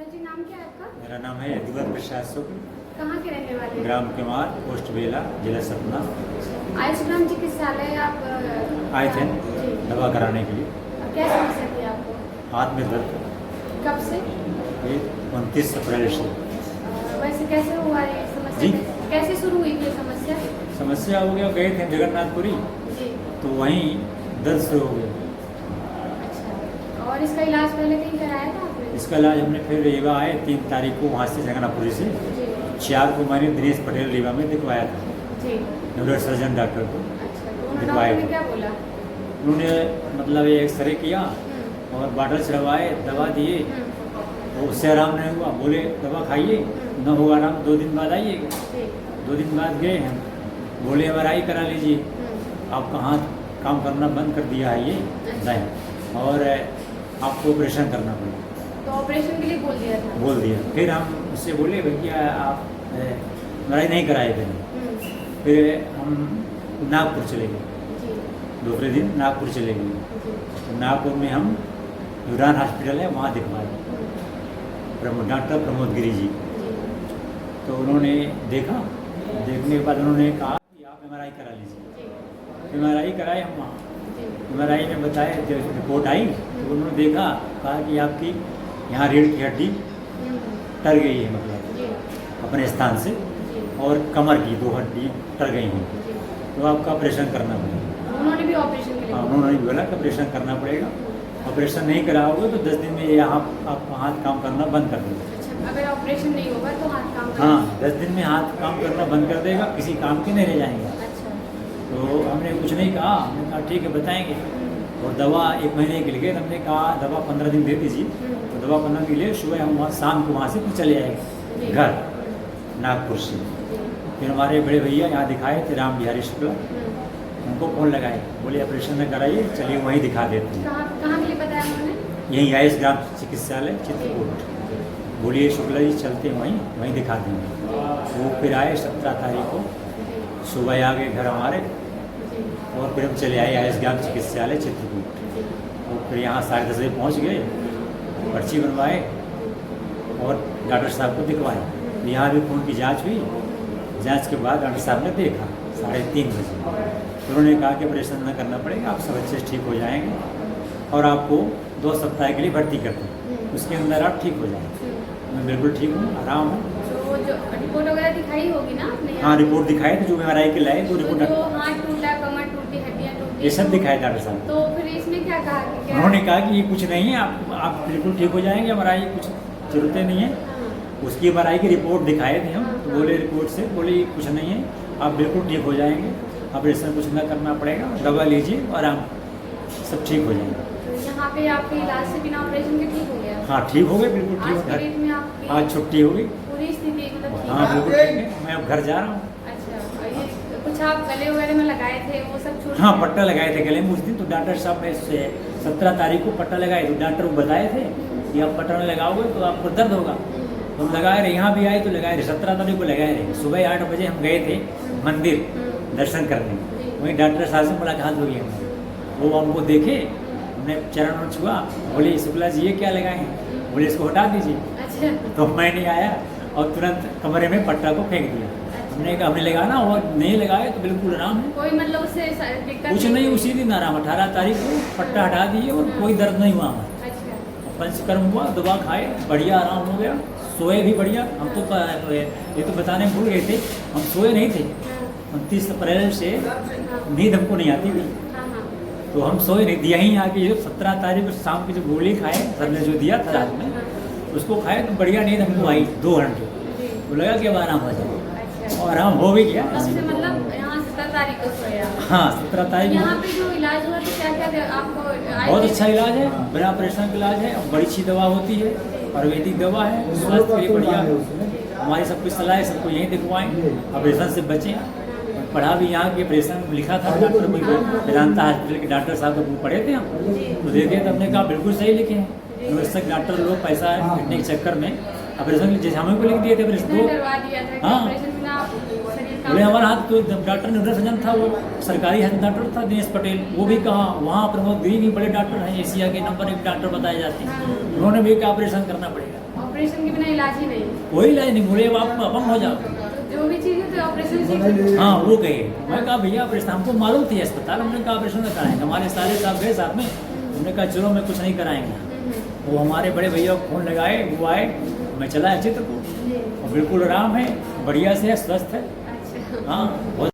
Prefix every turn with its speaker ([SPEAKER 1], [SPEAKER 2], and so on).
[SPEAKER 1] Sir जी, नाम क्या है आपका?
[SPEAKER 2] मेरा नाम है यदुवर प्रसाद शुक्ल,
[SPEAKER 1] कहाँ के रहने वाले हैं?
[SPEAKER 2] ग्राम केमार, पोस्ट बेला, जिला सतना।
[SPEAKER 1] आयुष्मान चिकित्सालय आप
[SPEAKER 2] आए थे
[SPEAKER 1] जी।
[SPEAKER 2] दवा कराने के लिए।
[SPEAKER 1] क्या समस्या थी आपको?
[SPEAKER 2] हाथ में दर्द,
[SPEAKER 1] कब से?
[SPEAKER 2] ये 29 अप्रैल से।
[SPEAKER 1] वैसे कैसे हुआ ये समस्या?
[SPEAKER 2] जी।
[SPEAKER 1] कैसे शुरू हुई थी ये समस्या?
[SPEAKER 2] समस्या हो गया, गए थे जगन्नाथपुरी,
[SPEAKER 1] जी।
[SPEAKER 2] तो वहीं दर्द शुरू हो गया।
[SPEAKER 1] अच्छा, और इसका इलाज पहले कहीं कराया था आपने?
[SPEAKER 2] इसका इलाज हमने फिर रीवा आए 3 तारीख को वहाँ से जगन्नाथपुरी से।
[SPEAKER 1] जी।
[SPEAKER 2] 4 को मैंने दिनेश पटेल रीवा में दिखवाया था,
[SPEAKER 1] जी।
[SPEAKER 2] न्यूरो सर्जन डॉक्टर को
[SPEAKER 1] अच्छा, तो उन्होंने
[SPEAKER 2] दिखवाए
[SPEAKER 1] डॉक्टर ने
[SPEAKER 2] थे।
[SPEAKER 1] क्या बोला?
[SPEAKER 2] उन्होंने मतलब ये एक्सरे किया और बाटल चढ़वाए, दवा दिए, तो उससे आराम नहीं हुआ। बोले दवा खाइए, न होगा आराम 2 दिन बाद आइएगा।
[SPEAKER 1] जी।
[SPEAKER 2] 2 दिन बाद गए हम, बोले MRI करा लीजिए, आपका हाथ काम करना बंद कर दिया है ये नहीं, और आपको ऑपरेशन करना पड़ेगा,
[SPEAKER 1] तो ऑपरेशन के लिए बोल दिया था?
[SPEAKER 2] बोल दिया। फिर हम उससे बोले भैया आप MRI नहीं कराए थे। फिर हम नागपुर चले गए,
[SPEAKER 1] जी।
[SPEAKER 2] दूसरे दिन नागपुर चले गए।
[SPEAKER 1] जी।
[SPEAKER 2] तो नागपुर में हम यूरान हॉस्पिटल है वहाँ दिखवाए, डॉक्टर प्रमोद गिरी जी।
[SPEAKER 1] जी।
[SPEAKER 2] तो उन्होंने देखा, देखने के बाद उन्होंने कहा कि आप MRI करा लीजिए।
[SPEAKER 1] जी।
[SPEAKER 2] MRI कराए हम वहाँ।
[SPEAKER 1] जी।
[SPEAKER 2] MRI में बताया, जब रिपोर्ट आई तो उन्होंने देखा, कहा कि आपकी यहाँ रीढ़ की हड्डी टर गई है, मतलब
[SPEAKER 1] जी।
[SPEAKER 2] अपने स्थान से,
[SPEAKER 1] जी।
[SPEAKER 2] और कमर की 2 हड्डी टर गई हैं,
[SPEAKER 1] जी।
[SPEAKER 2] तो आपका ऑपरेशन करना पड़ेगा।
[SPEAKER 1] उन्होंने भी ऑपरेशन के लिए
[SPEAKER 2] हाँ,
[SPEAKER 1] बोला?
[SPEAKER 2] उन्होंने भी बोला कि ऑपरेशन करना पड़ेगा, ऑपरेशन नहीं कराओगे तो 10 दिन में यहाँ आप हाथ काम करना बंद कर देगा।
[SPEAKER 1] अच्छा, अगर ऑपरेशन नहीं होगा तो हाथ काम करेगा?
[SPEAKER 2] हाँ, 10 दिन में हाथ काम करना बंद कर देगा, किसी काम के नहीं रह जाएंगे।
[SPEAKER 1] अच्छा।
[SPEAKER 2] तो हमने कुछ नहीं कहा, हमने कहा ठीक है बताएंगे। और दवा 1 महीने के लिए हमने कहा दवा 15 दिन दे दीजिए। तो दवा 15 के लिए सुबह हम वहाँ, शाम को वहाँ से फिर चले आएंगे घर नागपुर से। फिर हमारे बड़े भैया यहाँ दिखाए थे, राम बिहारी शुक्ला, उनको फ़ोन लगाए, बोले ऑपरेशन न कराइए, चलिए वहीं दिखा देते हैं।
[SPEAKER 1] कहाँ के लिए बताया उन्होंने?
[SPEAKER 2] यहीं आयुष ग्राम चिकित्सालय चित्रकूट। बोलिए शुक्ला जी चलते हैं वहीं दिखा देंगे। वो फिर आए 17 तारीख को सुबह आ गए घर हमारे, और फिर हम चले आए आयुष ग्राम चिकित्सालय चित्रकूट। और फिर यहाँ 10:30 बजे पहुँच गए, पर्ची बनवाए और डॉक्टर साहब को दिखवाए। यहाँ भी खून की जांच हुई, जांच के बाद डॉक्टर साहब ने देखा 3:30 बजे, तो उन्होंने कहा कि ऑपरेशन न करना पड़ेगा, आप सब अच्छे से ठीक हो जाएंगे और आपको 2 सप्ताह के लिए भर्ती करते हैं, उसके अंदर आप ठीक हो जाएंगे। मैं बिल्कुल ठीक हूँ, आराम हूँ।
[SPEAKER 1] तो जो रिपोर्ट वगैरह दिखाई होगी ना आपने?
[SPEAKER 2] हाँ, रिपोर्ट दिखाई थी, जो MRI के लाए तो
[SPEAKER 1] तो
[SPEAKER 2] रिपोर्ट
[SPEAKER 1] जो हाथ टूटा, कमर टूटी, हड्डियाँ टूटी,
[SPEAKER 2] ये सब दिखाए डॉक्टर साहब।
[SPEAKER 1] तो फिर इसमें क्या कहा कि क्या?
[SPEAKER 2] उन्होंने कहा कि ये कुछ नहीं है, आप बिल्कुल ठीक हो जाएंगे, MRI की कुछ जरूरतें नहीं है।
[SPEAKER 1] हाँ।
[SPEAKER 2] उसकी MRI की रिपोर्ट दिखाए थे हम, तो बोले रिपोर्ट से बोले ये कुछ नहीं है, आप बिल्कुल ठीक हो जाएंगे, ऑपरेशन कुछ न करना पड़ेगा, दवा लीजिए और आप सब ठीक हो जाएंगे।
[SPEAKER 1] तो यहाँ पे आपके इलाज से बिना ऑपरेशन के ठीक हो गया?
[SPEAKER 2] हाँ, ठीक हो गए, बिल्कुल ठीक
[SPEAKER 1] आज
[SPEAKER 2] हो
[SPEAKER 1] के
[SPEAKER 2] गए।
[SPEAKER 1] डेट में आपकी
[SPEAKER 2] आज छुट्टी हो गई।
[SPEAKER 1] पूरी स्थिति मतलब ठीक
[SPEAKER 2] हाँ,
[SPEAKER 1] है?
[SPEAKER 2] बिल्कुल ठीक है, मैं अब घर जा रहा हूँ।
[SPEAKER 1] अच्छा, और ये कुछ आप गले वगैरह में लगाए थे वो सब छूट
[SPEAKER 2] हाँ,
[SPEAKER 1] गया?
[SPEAKER 2] पट्टा लगाए थे गले में उस दिन, तो डॉक्टर साहब ने 17 तारीख को पट्टा लगाए, तो डॉक्टर को बताए थे कि आप पट्टा नहीं लगाओगे तो आपको दर्द होगा। तो हम लगाए रहे, यहाँ भी आए तो लगाए रहे, 17 तारीख को लगाए रहे। सुबह 8 बजे हम गए थे मंदिर दर्शन करने, वहीं डॉक्टर साहब से मुलाकात हुई है। वो हमको देखे, हमने चरण छुआ, बोले शुक्ला जी ये क्या लगाए हैं? बोले इसको हटा दीजिए।
[SPEAKER 1] अच्छा।
[SPEAKER 2] तो मैं नहीं आया और तुरंत कमरे में पट्टा को फेंक दिया। हमने कहा हमने लगाना, और नहीं लगाए तो बिल्कुल आराम है,
[SPEAKER 1] कोई मतलब उससे दिक्कत
[SPEAKER 2] कुछ नहीं। उसी दिन आराम, 18 तारीख को पट्टा हटा दिए और कोई दर्द नहीं हुआ हमारा।
[SPEAKER 1] अच्छा।
[SPEAKER 2] पंचकर्म हुआ, दवा खाए, बढ़िया आराम हो गया, सोए भी बढ़िया। हम तो ये तो बताने भूल गए थे, हम सोए नहीं थे। 29 अप्रैल से नींद हमको नहीं आती थी,
[SPEAKER 1] हाँ, हाँ।
[SPEAKER 2] तो हम सोए नहीं। यहीं आके जो 17 तारीख को शाम की जो गोली खाए, सर ने जो दिया था रात में, उसको खाए तो बढ़िया नींद हमको आई 2 घंटे। तो लगा कि अब आराम हो जाए,
[SPEAKER 1] अच्छा।
[SPEAKER 2] और आराम हो भी गया।
[SPEAKER 1] तब से मतलब यहाँ 17 तारीख को सोया?
[SPEAKER 2] हाँ, 17 तारीख
[SPEAKER 1] यहाँ
[SPEAKER 2] को।
[SPEAKER 1] पे जो इलाज हुआ तो क्या क्या आपको?
[SPEAKER 2] बहुत अच्छा इलाज है, बिना ऑपरेशन का इलाज है, और बड़ी अच्छी दवा होती है, आयुर्वेदिक दवा है, स्वास्थ्य के लिए बढ़िया है। हमारी सब कुछ सलाह है, सबको यहीं दिखवाएं, ऑपरेशन से बचें। पढ़ा भी यहाँ के ऑपरेशन लिखा था डॉक्टर को, वेदांता हॉस्पिटल के डॉक्टर साहब को पढ़े थे हम, तो देखे तो हमने कहा बिल्कुल सही लिखे हैं। व्यवस्थक डॉक्टर लोग पैसा इतने के चक्कर में ऑपरेशन जैसे हमें को लिख दिए थे ऑपरेशन तो।
[SPEAKER 1] करवा दिया था कि
[SPEAKER 2] हाँ।
[SPEAKER 1] ऑपरेशन बिना शरीर काम
[SPEAKER 2] बोले हमारा हाथ तो डॉक्टर न्यूरो सर्जन था, वो सरकारी हेल्थ डॉक्टर था दिनेश पटेल, वो भी कहा वहाँ प्रमोद गिरी भी बड़े डॉक्टर हैं, एशिया के नंबर 1 डॉक्टर बताए जाते हैं, उन्होंने भी कहा ऑपरेशन करना पड़ेगा।
[SPEAKER 1] ऑपरेशन के बिना इलाज ही नहीं है।
[SPEAKER 2] कोई इलाज नहीं, बोले अब आप अपंग हो जाओ।
[SPEAKER 1] तो जो भी चीज़ है तो ऑपरेशन से ही ठीक
[SPEAKER 2] हाँ वो कहे, मैं कहा भैया ऑपरेशन, हमको मालूम थी अस्पताल, हमने कहा ऑपरेशन में कराएंगे, हमारे सारे साहब गए साथ में, हमने कहा चलो मैं कुछ नहीं कराएंगे। वो हमारे बड़े भैया को फोन लगाए, वो आए, मैं चला चित्रकूट
[SPEAKER 1] जी।
[SPEAKER 2] और बिल्कुल आराम है, बढ़िया से है, स्वस्थ है।
[SPEAKER 1] अच्छा।
[SPEAKER 2] हाँ बहुत